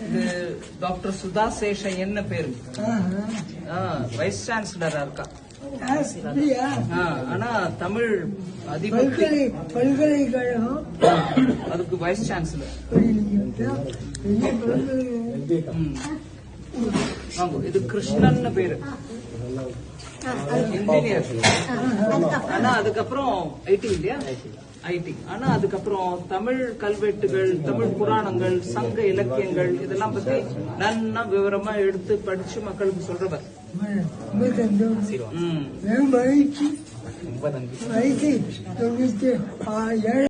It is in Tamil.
இது டாக்டர் சுதா சேஷையன்னு பேரு. வைஸ் சான்சலரா இருக்கா. ஆனா தமிழ் பல்கலைக்கழகம் அதுக்கு வைஸ் சான்சலர். இது கிருஷ்ணன் பேரு, இன்ஜினியர். ஆனா அதுக்கப்புறம் ஐடி இல்லையா, ஐடி. ஆனா அதுக்கப்புறம் தமிழ் கல்வெட்டுகள், தமிழ் புராணங்கள், சங்க இலக்கியங்கள் இதெல்லாம் பத்தி நல்லா விவரமா எடுத்து படிச்சு மக்களுக்கு சொல்றவர்.